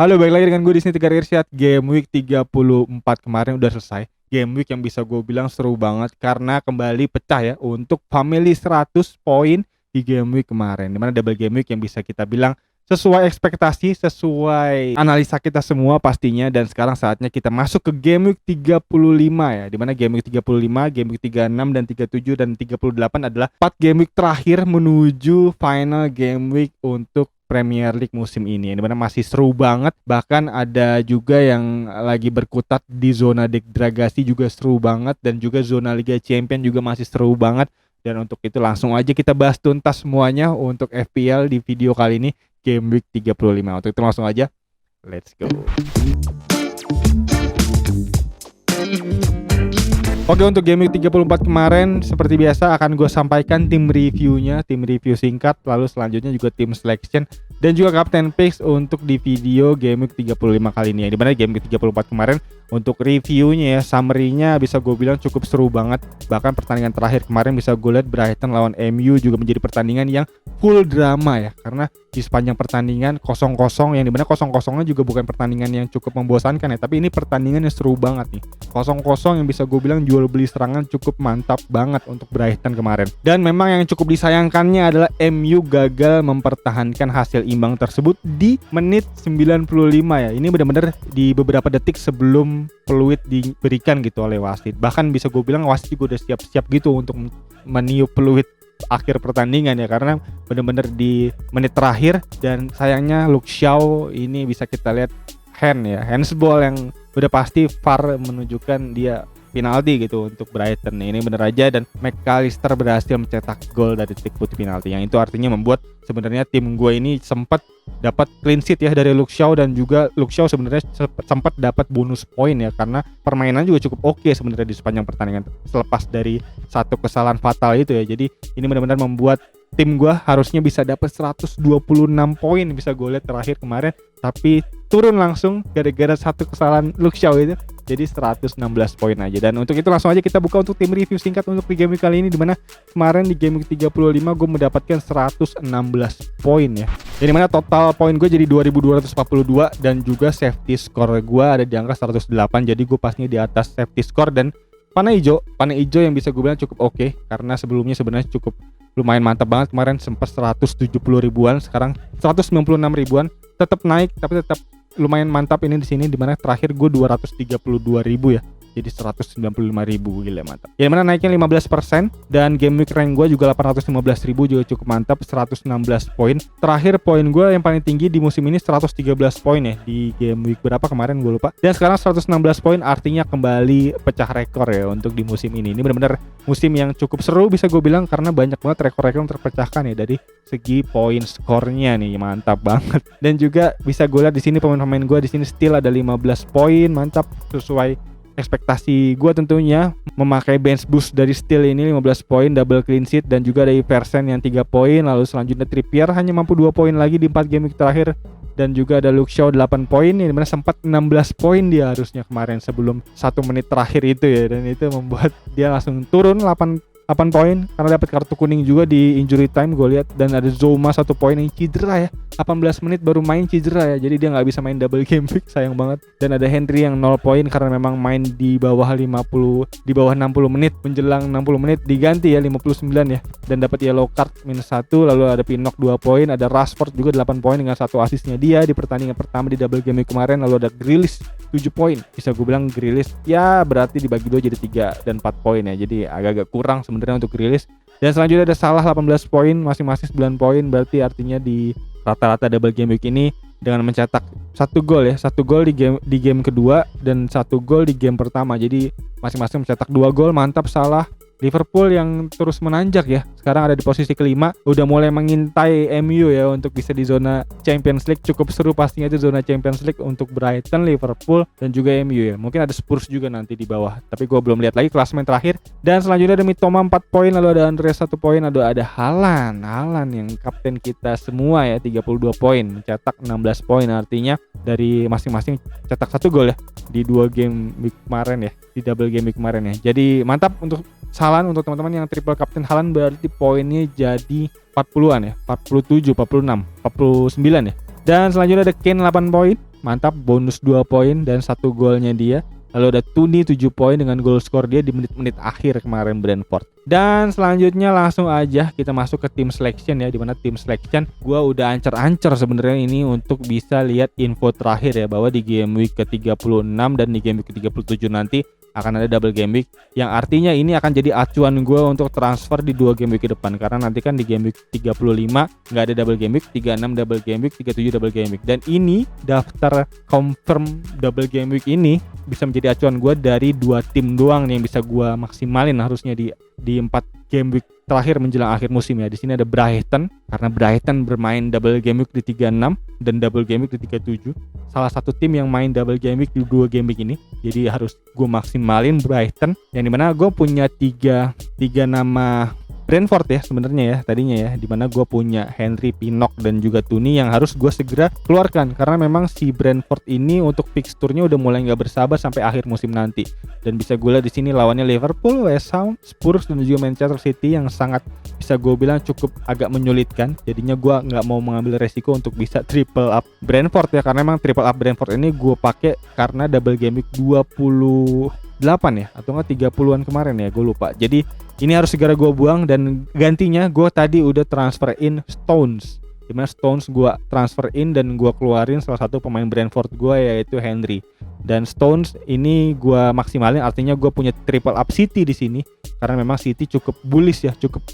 Halo, balik lagi dengan gue di sini Tegar Irsyad. Game Week 34 kemarin udah selesai. Game Week yang bisa gue bilang seru banget karena kembali pecah ya untuk family 100 poin di Game Week kemarin. Dimana double Game Week yang bisa kita bilang sesuai ekspektasi, sesuai analisa kita semua pastinya. Dan sekarang saatnya kita masuk ke Game Week 35 ya. Dimana Game Week 35, Game Week 36 dan 37 dan 38 adalah 4 Game Week terakhir menuju final Game Week untuk Premier League musim ini, dimana masih seru banget. Bahkan ada juga yang lagi berkutat di zona degradasi juga seru banget, dan juga zona Liga Champions juga masih seru banget. Dan untuk itu langsung aja kita bahas tuntas semuanya untuk FPL di video kali ini, Game Week 35. Untuk itu langsung aja, let's go. Oke, untuk Game Week 34 kemarin seperti biasa akan gue sampaikan tim reviewnya, tim review singkat, lalu selanjutnya juga tim selection dan juga captain picks untuk di video Game Week 35 kali ini ya. Dimana Game Week 34 kemarin untuk reviewnya ya, summary-nya bisa gue bilang cukup seru banget. Bahkan pertandingan terakhir kemarin bisa gue lihat Brighton lawan MU juga menjadi pertandingan yang full drama ya, karena di sepanjang pertandingan 0-0, yang dimana 0-0-nya juga bukan pertandingan yang cukup membosankan ya, tapi ini pertandingan yang seru banget nih. 0-0 yang bisa gue bilang jual beli serangan cukup mantap banget untuk Brighton kemarin. Dan memang yang cukup disayangkannya adalah MU gagal mempertahankan hasil imbang tersebut di menit 95 ya. Ini benar-benar di beberapa detik sebelum peluit diberikan gitu oleh wasit. Bahkan bisa gue bilang wasit juga udah siap-siap gitu untuk meniup peluit akhir pertandingan ya, karena benar-benar di menit terakhir. Dan sayangnya Luke Shaw ini bisa kita lihat handsball yang udah pasti VAR menunjukkan dia penalti gitu untuk Brighton. Ini bener aja, dan McAllister berhasil mencetak gol dari titik putih penalti, yang itu artinya membuat sebenarnya tim gue ini sempat dapat clean sheet ya dari Luke Shaw, dan juga Luke Shaw sebenarnya sempat dapat bonus poin ya, karena permainan juga cukup oke sebenarnya di sepanjang pertandingan selepas dari satu kesalahan fatal itu ya. Jadi ini benar-benar membuat tim gue harusnya bisa dapat 126 poin bisa gue lihat terakhir kemarin, tapi turun langsung gara-gara satu kesalahan Luke Shaw itu, jadi 116 poin aja. Dan untuk itu langsung aja kita buka untuk tim review singkat untuk di game week kali ini, dimana kemarin di game week 35 gue mendapatkan 116 poin ya, jadi mana total poin gue jadi 2242, dan juga safety score gue ada di angka 108, jadi gue pastinya di atas safety score. Dan panah hijau yang bisa gue bilang cukup oke, karena sebelumnya sebenarnya cukup lumayan mantap banget kemarin, sempat 170 ribuan, sekarang 196 ribuan, tetap naik tapi tetap lumayan mantap ini di sini, dimana terakhir gue 232 ribu ya, jadi 195 ribu, gila mantap. Yang mana naiknya 15%, dan game week rank gue juga 815 ribu, juga cukup mantap, 116 poin. Terakhir poin gue yang paling tinggi di musim ini 113 poin ya, di game week berapa kemarin gue lupa. Dan sekarang 116 poin, artinya kembali pecah rekor ya untuk di musim ini. Ini benar-benar musim yang cukup seru bisa gue bilang, karena banyak banget rekor-rekor yang terpecahkan ya dari segi poin skornya nih, mantap banget. Dan juga bisa gue lihat di sini pemain-pemain gue di sini still ada 15 poin, mantap, sesuai ekspektasi gue tentunya. Memakai bench boost dari Steele ini 15 poin, double clean sheet, dan juga dari Versen yang 3 poin. Lalu selanjutnya Trippier hanya mampu 2 poin lagi di 4 game week terakhir, dan juga ada Luke Shaw 8 poin, yang dimana sempat 16 poin dia harusnya kemarin sebelum 1 menit terakhir itu ya, dan itu membuat dia langsung turun 8 poin karena dapat kartu kuning juga di injury time gue lihat. Dan ada Zouma 1 poin yang cedera ya, 18 menit baru main cedera ya, jadi dia nggak bisa main double game week, sayang banget. Dan ada Henry yang 0 poin karena memang main di bawah 60 menit, menjelang 60 menit diganti ya 59 ya, dan dapat yellow card -1. Lalu ada Pinnock 2 poin, ada Rashford juga 8 poin dengan 1 asisnya dia di pertandingan pertama di double game week kemarin. Lalu ada Grealish 7 poin, bisa gue bilang Grealish ya berarti dibagi 2 jadi 3 dan 4 poin ya, jadi agak-agak kurang sebenarnya untuk Grealish. Dan selanjutnya ada Salah 18 poin, masing-masing 9 poin, berarti artinya di rata-rata double game week ini dengan mencetak 1 gol ya, 1 gol di game kedua dan 1 gol di game pertama, jadi masing-masing mencetak 2 gol, mantap Salah. Liverpool yang terus menanjak ya, sekarang ada di posisi kelima, udah mulai mengintai MU ya untuk bisa di zona Champions League. Cukup seru pastinya itu zona Champions League untuk Brighton, Liverpool, dan juga MU ya. Mungkin ada Spurs juga nanti di bawah, tapi gue belum lihat lagi klasemen terakhir. Dan selanjutnya ada Mitoma 4 poin, lalu ada Andreas 1 poin, ada Haaland yang kapten kita semua ya, 32 poin, mencetak 16 poin, artinya dari masing-masing cetak 1 gol ya di 2 game week kemarin ya, di double game week kemarin ya. Jadi mantap untuk Haaland, untuk teman-teman yang triple captain Haaland, berarti poinnya jadi 40-an ya, 47, 46, 49 ya. Dan selanjutnya ada Kane 8 poin, mantap, bonus 2 poin dan 1 golnya dia. Lalu ada Tuni 7 poin dengan goal score dia di menit-menit akhir kemarin Brentford. Dan selanjutnya langsung aja kita masuk ke tim selection ya, dimana tim selection gua udah ancer-ancer sebenarnya ini untuk bisa lihat info terakhir ya, bahwa di game week ke-36 dan di game week ke-37 nanti akan ada double game week, yang artinya ini akan jadi acuan gue untuk transfer di 2 game week ke depan, karena nanti kan di game week 35 nggak ada double game week, 36 double game week, 37 double game week, dan ini daftar confirm double game week ini bisa menjadi acuan gue dari 2 tim doang nih yang bisa gue maksimalin harusnya di 4 game week terakhir menjelang akhir musim ya. Di sini ada Brighton, karena Brighton bermain double game week di 36 dan double game week di 37. Salah satu tim yang main double game week di 2 game week ini. Jadi harus gue maksimalin Brighton, yang dimana gue punya tiga nama Brentford ya sebenarnya ya tadinya ya, dimana gue punya Henry, Pinnock dan juga Tuni yang harus gue segera keluarkan, karena memang si Brentford ini untuk fixturnya udah mulai nggak bersabar sampai akhir musim nanti, dan bisa gue lihat di sini lawannya Liverpool, West Ham, Spurs dan juga Manchester City yang sangat bisa gue bilang cukup agak menyulitkan. Jadinya gue nggak mau mengambil resiko untuk bisa triple up Brentford ya, karena memang triple up Brentford ini gue pakai karena double game week 28 ya atau enggak 30-an kemarin ya, gue lupa. Jadi ini harus segera gue buang, dan gantinya gue tadi udah transfer in Stones, dimana Stones gue transfer in dan gue keluarin salah satu pemain Brentford gue yaitu Henry. Dan Stones ini gue maksimalin, artinya gue punya triple up City di sini, karena memang City cukup bullish ya, cukup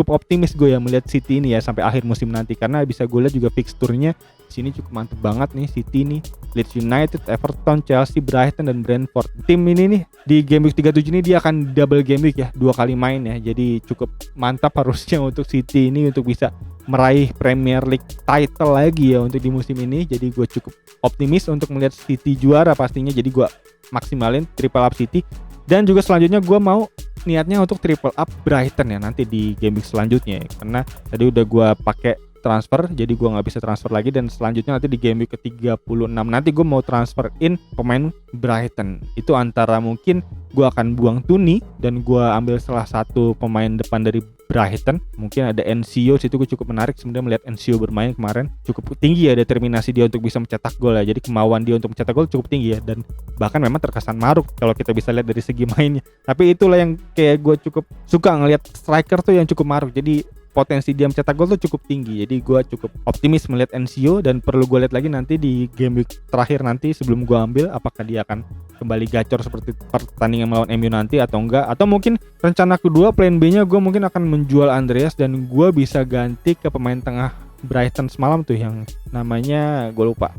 optimis gue ya melihat City ini ya sampai akhir musim nanti, karena bisa gue lihat juga fixturnya di sini cukup mantep banget nih. City nih, Leeds United, Everton, Chelsea, Brighton dan Brentford. Tim ini nih di game week 37 ini dia akan double game week ya, 2 kali main ya. Jadi cukup mantap harusnya untuk City ini untuk bisa meraih Premier League title lagi ya untuk di musim ini. Jadi gue cukup optimis untuk melihat City juara pastinya. Jadi gue maksimalin triple up City. Dan juga selanjutnya gue mau niatnya untuk triple up Brighton ya nanti di game week selanjutnya ya. Karena tadi udah gue pakai transfer, jadi gue nggak bisa transfer lagi, dan selanjutnya nanti di game week ke-36 nanti gue mau transfer in pemain Brighton. Itu antara mungkin gue akan buang Tuni dan gue ambil salah satu pemain depan dari Brighton. Mungkin ada Enzio, situ gue cukup menarik sebenarnya melihat Enzio bermain kemarin, cukup tinggi ya determinasi dia untuk bisa mencetak gol ya. Jadi kemauan dia untuk mencetak gol cukup tinggi ya, dan bahkan memang terkesan maruk kalau kita bisa lihat dari segi mainnya. Tapi itulah yang kayak gue cukup suka ngelihat striker tuh yang cukup maruk. Jadi potensi dia mencetak gol tuh cukup tinggi. Jadi gue cukup optimis melihat Enzio, dan perlu gue lihat lagi nanti di game week terakhir nanti sebelum gue ambil apakah dia akan kembali gacor seperti pertandingan melawan MU nanti atau enggak, atau mungkin rencana kedua plan B-nya gue mungkin akan menjual Andreas dan gue bisa ganti ke pemain tengah Brighton semalam tuh yang namanya gue lupa.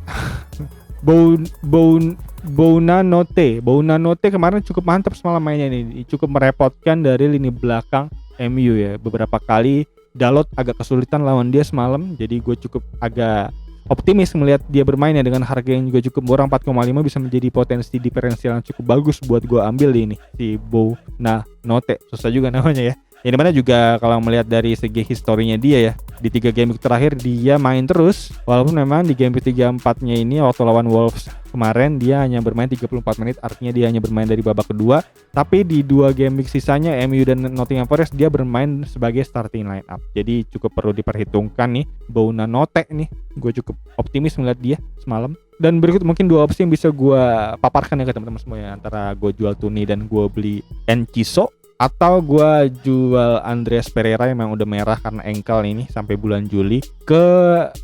Bounanote kemarin cukup mantap semalam mainnya nih, cukup merepotkan dari lini belakang MU ya. Beberapa kali Dalot agak kesulitan lawan dia semalam, jadi gue cukup agak optimis melihat dia bermainnya dengan harga yang juga cukup murah, 4,5 bisa menjadi potensi diferensial yang cukup bagus buat gue ambil ini si Bounanote, susah juga namanya ya. Yang dimana juga kalau melihat dari segi historinya dia ya, di 3 game week terakhir dia main terus, walaupun memang di game week 34-nya ini waktu lawan Wolves kemarin dia hanya bermain 34 menit, artinya dia hanya bermain dari babak kedua. Tapi di 2 game week sisanya MU dan Nottingham Forest dia bermain sebagai starting line up. Jadi cukup perlu diperhitungkan nih Bounanote nih, gue cukup optimis melihat dia semalam. Dan berikut mungkin 2 opsi yang bisa gue paparkan ya ke teman-teman semua ya, antara gue jual Tuni dan gue beli Enciso, atau gue jual Andreas Pereira yang memang udah merah karena ankle ini sampai bulan Juli ke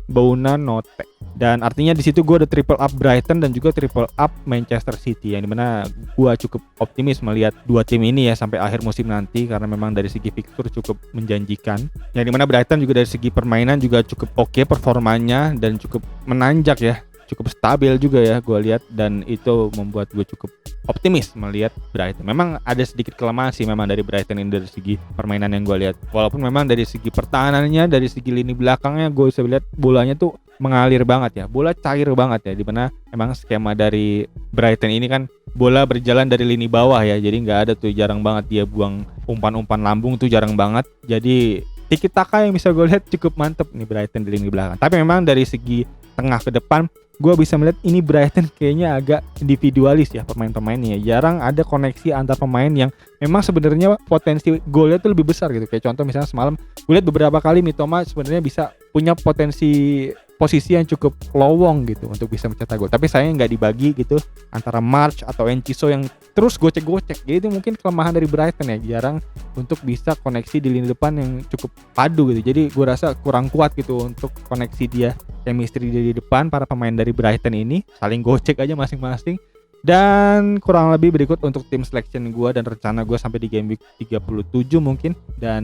Bounanote. Dan artinya di situ gue ada triple up Brighton dan juga triple up Manchester City, yang dimana gue cukup optimis melihat 2 tim ini ya sampai akhir musim nanti, karena memang dari segi fixture cukup menjanjikan. Yang dimana Brighton juga dari segi permainan juga cukup oke performanya dan cukup menanjak ya, cukup stabil juga ya gue lihat, dan itu membuat gue cukup optimis melihat Brighton. Memang ada sedikit kelemahan sih memang dari Brighton ini dari segi permainan yang gue lihat. Walaupun memang dari segi pertahanannya, dari segi lini belakangnya gue bisa lihat bolanya tuh mengalir banget ya, bola cair banget ya, dimana emang skema dari Brighton ini kan bola berjalan dari lini bawah ya, jadi nggak ada tuh, jarang banget dia buang umpan-umpan lambung tuh, jarang banget. Jadi tiki taka yang bisa gue lihat cukup mantep nih Brighton di lini belakang. Tapi memang dari segi tengah ke depan gue bisa melihat ini Brighton kayaknya agak individualis ya pemain-pemainnya. Jarang ada koneksi antar pemain yang memang sebenarnya potensi golnya tuh lebih besar gitu. Kayak contoh misalnya semalam gue lihat beberapa kali Mitoma sebenarnya bisa punya potensi posisi yang cukup lowong gitu untuk bisa mencetak gol. Tapi sayangnya nggak dibagi gitu antara March atau Enciso yang terus gocek-gocek. Jadi itu mungkin kelemahan dari Brighton ya, jarang untuk bisa koneksi di lini depan yang cukup padu gitu. Jadi gue rasa kurang kuat gitu untuk koneksi dia, chemistry dia di depan. Para pemain dari Brighton ini saling gocek aja masing-masing. Dan kurang lebih berikut untuk tim selection gue dan rencana gue sampai di game week 37 mungkin, dan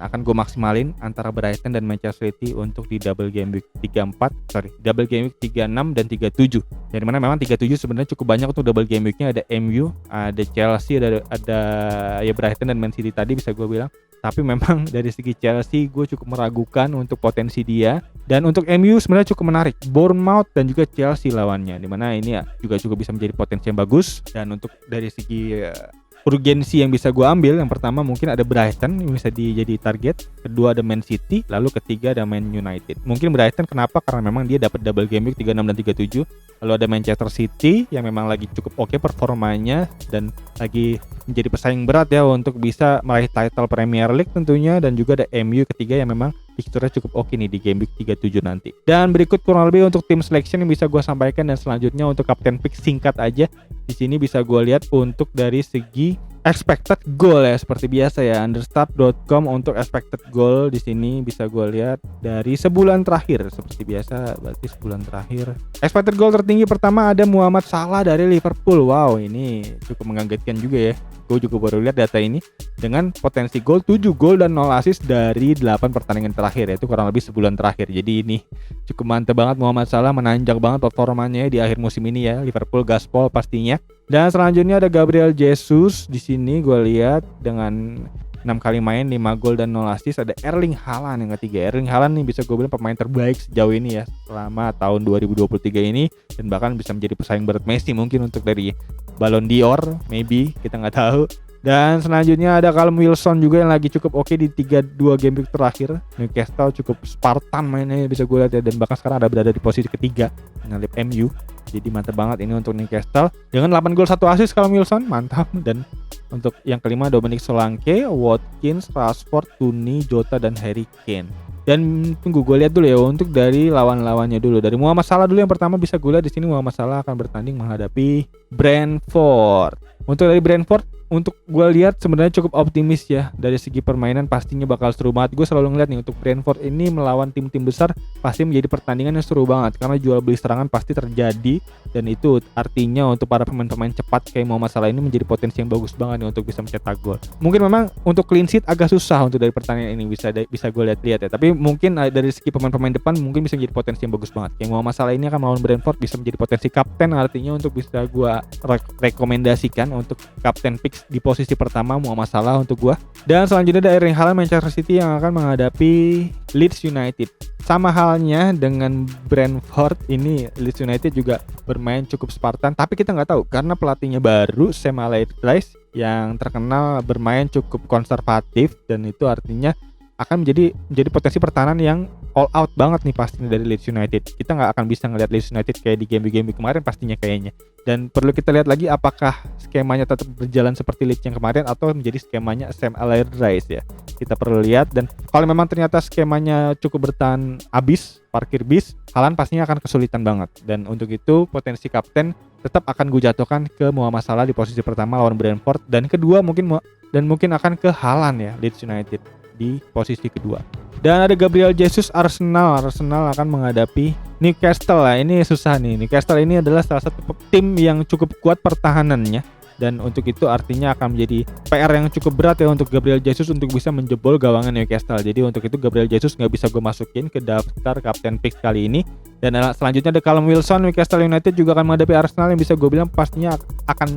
akan gue maksimalin antara Brighton dan Manchester City untuk di double game week 34, double game week 36 dan 37. Jadi mana memang 37 sebenarnya cukup banyak untuk double game weeknya, ada MU, ada Chelsea, ada ya Brighton dan Man City tadi bisa gue bilang. Tapi memang dari segi Chelsea gue cukup meragukan untuk potensi dia. Dan untuk MU sebenarnya cukup menarik, Bournemouth dan juga Chelsea lawannya, dimana ini ya juga bisa menjadi potensi yang bagus. Dan untuk dari segi urgensi yang bisa gue ambil, yang pertama mungkin ada Brighton yang bisa jadi target, kedua ada Man City, lalu ketiga ada Man United. Mungkin Brighton kenapa? Karena memang dia dapat double game week 36 dan 37. Lalu ada Manchester City yang memang lagi cukup oke performanya dan lagi menjadi pesaing berat ya untuk bisa meraih title Premier League tentunya, dan juga ada MU ketiga yang memang fixture-nya cukup oke nih di game week 37 nanti. Dan berikut kurang lebih untuk tim selection yang bisa gue sampaikan, dan selanjutnya untuk captain pick singkat aja. Di sini bisa gue lihat untuk dari segi expected goal ya, seperti biasa ya, understat.com untuk expected goal di sini bisa gue lihat dari sebulan terakhir seperti biasa, berarti sebulan terakhir. Expected goal tertinggi pertama ada Muhammad Salah dari Liverpool. Wow, ini cukup mengagetkan juga ya. Gue juga baru lihat data ini dengan potensi gol 7 gol dan 0 assist dari 8 pertandingan terakhir, yaitu kurang lebih sebulan terakhir. Jadi ini cukup mantap banget Muhammad Salah, menanjak banget performanya di akhir musim ini ya. Liverpool gaspol pastinya. Dan selanjutnya ada Gabriel Jesus di sini gue lihat dengan 6 kali main 5 gol dan 0 assist. Ada Erling Haaland yang ketiga. Erling Haaland nih bisa gue bilang pemain terbaik sejauh ini ya selama tahun 2023 ini, dan bahkan bisa menjadi pesaing berat Messi mungkin untuk dari Ballon d'Or, maybe, kita nggak tahu. Dan selanjutnya ada Callum Wilson juga yang lagi cukup oke di 3-2 game week terakhir. Newcastle cukup Spartan mainnya bisa gue lihat ya, dan bahkan sekarang ada berada di posisi ketiga menyalip MU. Jadi mantap banget ini untuk Newcastle dengan 8 gol 1 assist Callum Wilson, mantap. Dan untuk yang kelima Dominic Solanke, Watkins, Rashford, Rooney, Jota dan Harry Kane. Dan tunggu gue lihat dulu ya untuk dari lawan-lawannya dulu. Dari Muhammad Salah dulu yang pertama bisa gue lihat di sini Muhammad Salah akan bertanding menghadapi Brentford. Untuk dari Brentford, untuk gue lihat sebenarnya cukup optimis ya dari segi permainan, pastinya bakal seru banget. Gue selalu ngeliat nih untuk Brentford ini melawan tim-tim besar pasti menjadi pertandingan yang seru banget karena jual beli serangan pasti terjadi, dan itu artinya untuk para pemain-pemain cepat kayak Muhammad Salah ini menjadi potensi yang bagus banget nih untuk bisa mencetak gol. Mungkin memang untuk clean sheet agak susah untuk dari pertandingan ini bisa gue lihat ya, tapi mungkin dari segi pemain-pemain depan mungkin bisa menjadi potensi yang bagus banget. Kayak Muhammad Salah ini akan melawan Brentford bisa menjadi potensi kapten, artinya untuk bisa gue rekomendasikan untuk kapten picks di posisi pertama Muhammad Salah untuk gua. Dan selanjutnya ada Erling Haaland Manchester City yang akan menghadapi Leeds United. Sama halnya dengan Brentford, ini Leeds United juga bermain cukup Spartan, tapi kita nggak tahu karena pelatihnya baru Sam Allardyce yang terkenal bermain cukup konservatif, dan itu artinya akan menjadi potensi pertahanan yang all out banget nih pastinya dari Leeds United. Kita nggak akan bisa ngelihat Leeds United kayak di game kemarin pastinya kayaknya. Dan perlu kita lihat lagi apakah skemanya tetap berjalan seperti Leeds yang kemarin atau menjadi skemanya Sam Allardyce ya. Kita perlu lihat, dan kalau memang ternyata skemanya cukup bertahan abis, parkir bis, Haaland pastinya akan kesulitan banget. Dan untuk itu potensi kapten tetap akan gue jatuhkan ke Muhammad Salah di posisi pertama lawan Brentford, dan kedua mungkin akan ke Haaland ya, Leeds United di posisi kedua. Dan ada Gabriel Jesus Arsenal akan menghadapi Newcastle lah. Ini susah nih. Newcastle ini adalah salah satu tim yang cukup kuat pertahanannya, dan untuk itu artinya akan menjadi PR yang cukup berat ya untuk Gabriel Jesus untuk bisa menjebol gawangan Newcastle. Jadi untuk itu Gabriel Jesus nggak bisa gue masukin ke daftar Captain Picks kali ini. Dan selanjutnya ada Callum Wilson. Newcastle United juga akan menghadapi Arsenal yang bisa gue bilang pastinya akan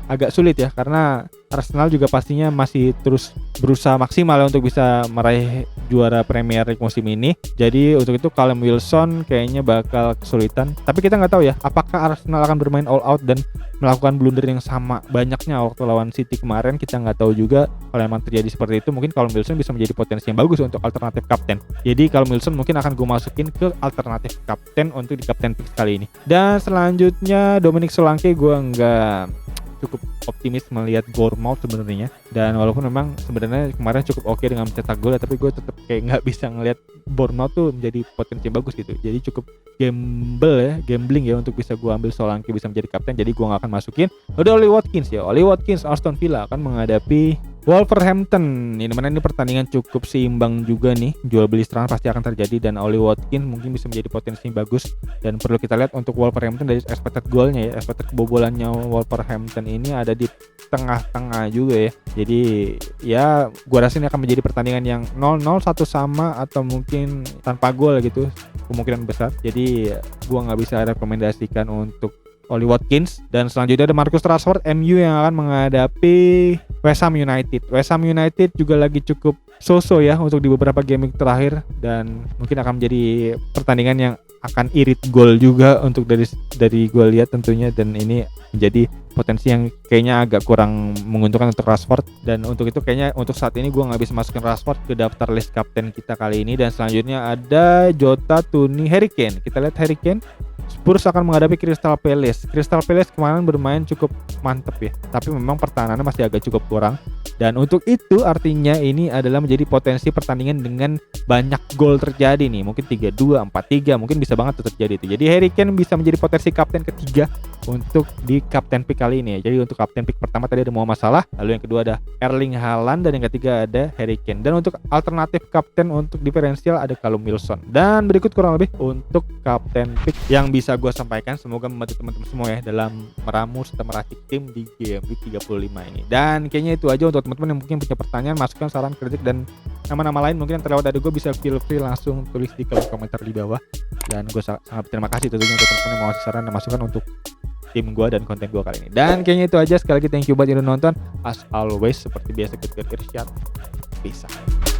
agak sulit ya, karena Arsenal juga pastinya masih terus berusaha maksimal untuk bisa meraih juara Premier League musim ini. Jadi untuk itu Callum Wilson kayaknya bakal kesulitan. Tapi kita nggak tahu ya apakah Arsenal akan bermain all out dan melakukan blunder yang sama banyaknya waktu lawan City kemarin. Kita nggak tahu juga. Kalau memang terjadi seperti itu, mungkin Callum Wilson bisa menjadi potensi yang bagus untuk alternatif kapten. Jadi Callum Wilson mungkin akan gue masukin ke alternatif kapten untuk di kapten picks kali ini. Dan selanjutnya Dominic Solanke gue nggak cukup optimis melihat Bournemouth sebenarnya. Dan walaupun memang sebenarnya kemarin cukup oke dengan mencetak gol ya, tapi gue tetap kayak nggak bisa ngelihat Bournemouth tuh menjadi potensi bagus gitu. Jadi cukup gambling ya untuk bisa gue ambil Solanke bisa menjadi kapten. Jadi gue nggak akan masukin. Udah Ollie Watkins Aston Villa akan menghadapi Wolverhampton. Ini mana ini pertandingan cukup seimbang juga nih. Jual beli serangan pasti akan terjadi dan Ollie Watkins mungkin bisa menjadi potensi bagus. Dan perlu kita lihat untuk Wolverhampton dari expected goalnya ya, expected kebobolannya Wolverhampton ini ada di tengah-tengah juga ya. Jadi ya gua rasa ini akan menjadi pertandingan yang 0-0, 1 sama atau mungkin tanpa gol gitu, kemungkinan besar. Jadi gua nggak bisa rekomendasikan untuk Ollie Watkins. Dan selanjutnya ada Marcus Rashford MU yang akan menghadapi West Ham United. West Ham United juga lagi cukup so-so ya untuk di beberapa game terakhir dan mungkin akan menjadi pertandingan yang akan irit gol juga untuk dari gue lihat tentunya, dan ini menjadi potensi yang kayaknya agak kurang menguntungkan untuk Rashford. Dan untuk itu kayaknya untuk saat ini gue nggak bisa masukin Rashford ke daftar list kapten kita kali ini. Dan selanjutnya ada Jota, Tuni, Harry Kane. Kita lihat Harry Kane, Spurs akan menghadapi Crystal Palace. Crystal Palace kemarin bermain cukup mantep ya, tapi memang pertahanannya masih agak cukup kurang. Dan untuk itu artinya ini adalah menjadi potensi pertandingan dengan banyak gol terjadi nih. Mungkin 3-2, 4-3, mungkin bisa banget terjadi itu. Jadi Harry Kane bisa menjadi potensi kapten ketiga untuk di kapten pick kali ini ya. Jadi untuk kapten pick pertama tadi ada Mohamed Salah, lalu yang kedua ada Erling Haaland, dan yang ketiga ada Harry Kane. Dan untuk alternatif kapten untuk diferensial ada Callum Wilson. Dan berikut kurang lebih untuk kapten pick yang bisa gue sampaikan. Semoga membantu teman-teman semua ya dalam meramu serta meracik tim di game week 35 ini. Dan kayaknya itu aja untuk teman-teman yang mungkin punya pertanyaan, masukan, saran, kritik, dan nama-nama lain mungkin yang terlewat dari gue, bisa feel free langsung tulis di kolom komentar di bawah. Dan gue sangat berterima kasih tentunya untuk teman-teman yang mau ngasih saran dan masukan untuk tim gue dan konten gue kali ini. Dan kayaknya itu aja. Sekali lagi thank you buat yang udah nonton. As always seperti biasa, good Irsyad. Peace out.